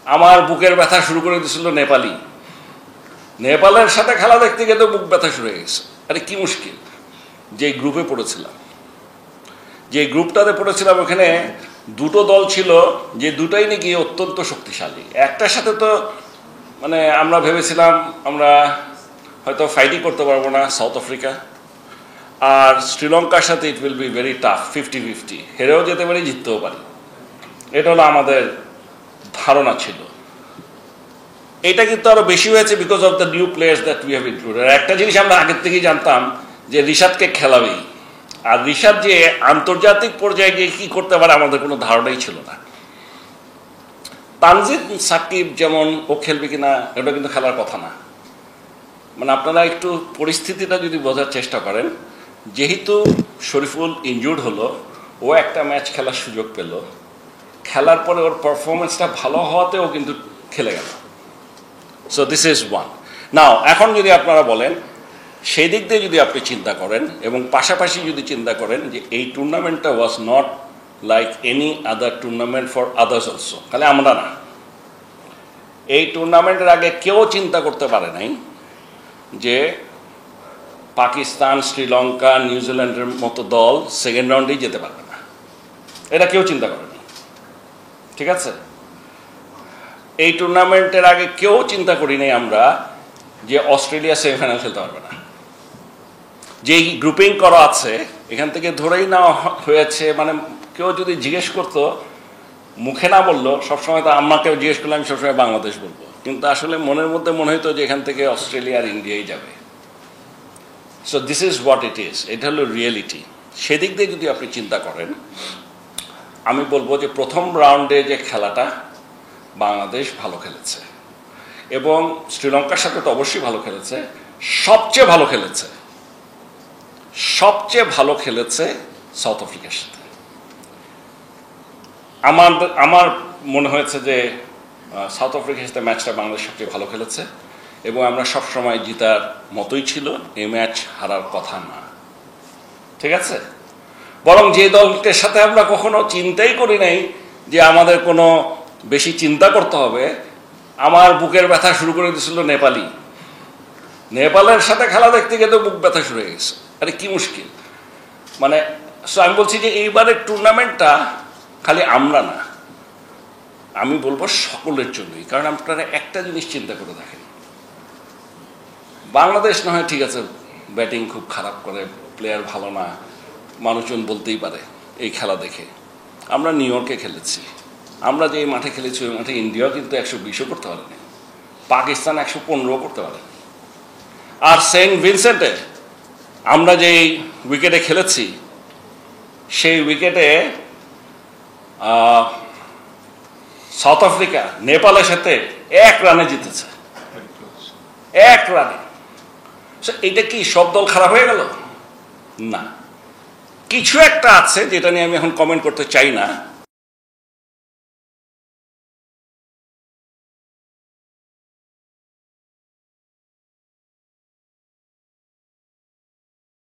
আমার বুকের ব্যথা শুরু করে দিয়েছিল নেপালের সাথে খেলা দেখতে গিয়ে তো বুক ব্যথা শুরু হয়ে গেছে। আরে কি মুশকিল, যে গ্রুপে পড়েছিলাম, যে গ্রুপটাতে পড়েছিলাম ওখানে দুটো দল ছিল যে দুটাই নাকি অত্যন্ত শক্তিশালী। একটার সাথে তো মানে আমরা ভেবেছিলাম আমরা হয়তো ফাইটই করতে পারবো না, সাউথ আফ্রিকা। আর শ্রীলঙ্কার সাথে it will be very tough, 50-50, হেরেও যেতে পারি, জিততেও পারি। এটা হলো আমাদের ধারণা ছিল। এটা কিন্তু আরো বেশি হয়েছে because of the new players that we have included. একটা জিনিস আমরা আগের থেকেই জানতাম যে রিশাদকে খেলাবেই, আর রিশাদ যে আন্তর্জাতিক পর্যায়ে গিয়ে কি করতে পারে আমাদের কোনো ধারণাই ছিল না। তানজিদ সাকিব যেমন ও খেলবে কিনা এটা কিন্তু খেলার কথা না। মানে আপনারা একটু পরিস্থিতিটা যদি বোঝার চেষ্টা করেন, যেহেতু শরীফুল ইনজুর্ড হলো, ও একটা ম্যাচ খেলার সুযোগ পেল, খেলার পরে ওর পারফরমেন্সটা ভালো হওয়াতে ও কিন্তু খেলে গেল। So this is one. Now এখন যদি আপনারা বলেন সেই দিক দিয়ে যদি আপনি চিন্তা করেন এবং পাশাপাশি যদি চিন্তা করেন যে এই টুর্নামেন্টটা was not like any other tournament for others also, তাহলে আমরা না, এই টুর্নামেন্টের আগে কেউ চিন্তা করতে পারে নাই যে পাকিস্তান, শ্রীলঙ্কা, নিউজিল্যান্ডের মতো দল সেকেন্ড রাউন্ডেই যেতে পারবে না। এটা কেউ চিন্তা করেনি, ঠিক আছে? এই টুর্নামেন্টের আগে কেউ চিন্তা করি নাই আমরা যে অস্ট্রেলিয়া সেমিফাইনাল খেলতে পারবে না। যেই গ্রুপিং করা আছে এখান থেকে ধরেই নেওয়া হয়েছে, মানে কেউ যদি জিজ্ঞেস করতো, মুখে না বললো, সবসময় তো আমাকে জিজ্ঞেস করলে আমি সবসময় বাংলাদেশ বলবো, কিন্তু আসলে মনের মধ্যে মনে হইতো যে এখান থেকে অস্ট্রেলিয়া আর ইন্ডিয়াই যাবে। So this is what it is, এটা হলো রিয়েলিটি। সেদিক দিয়ে যদি আপনি চিন্তা করেন, আমি বলবো যে প্রথম রাউন্ডে যে খেলাটা বাংলাদেশ ভালো খেলেছে এবং শ্রীলঙ্কার সাথে তো অবশ্যই ভালো খেলেছে, সবচেয়ে ভালো খেলেছে সাউথ আফ্রিকার সাথে। আমার মনে হয়েছে যে সাউথ আফ্রিকার সাথে ম্যাচটা বাংলাদেশ সবচেয়ে ভালো খেলেছে এবং আমরা সবসময় জিতার মতোই ছিল, এই ম্যাচ হারার কথা না, ঠিক আছে? বরং যে দলটির সাথে আমরা কখনো চিন্তাই করি নাই যে আমাদের কোনো বেশি চিন্তা করতে হবে, আমার বুকের ব্যথা শুরু করে দিয়েছিল নেপালের সাথে খেলা দেখতে গিয়ে তো বুক ব্যথা শুরু হয়ে গেছে। আরে কি মুশকিল, মানে আমি বলছি যে এইবারের টুর্নামেন্টটা খালি আমরা না, আমি বলবো সকলের জন্যই। কারণ আপনারা একটা জিনিস চিন্তা করে দেখেন, বাংলাদেশ না হয় ঠিক আছে ব্যাটিং খুব খারাপ করে, প্লেয়ার ভালো না, মানুষজন বলতেই পারে এই খেলা দেখে। আমরা নিউ ইয়র্কে খেলেছি, আমরা যে মাঠে খেলেছি ওই মাঠে ইন্ডিয়াও কিন্তু 120ও করতে পারেনি, পাকিস্তান 115ও করতে পারে। আর সেন্ট ভিনসেন্টে আমরা যেই উইকেটে খেলেছি সেই উইকেটে সাউথ আফ্রিকা নেপালের সাথে 1 রানে জিতেছে, 1 রানে। এইটা কি সব দল খারাপ হয়ে গেল? না, কিছু একটা আছে যেটা নিয়ে আমি এখন কমেন্ট করতে চাই না,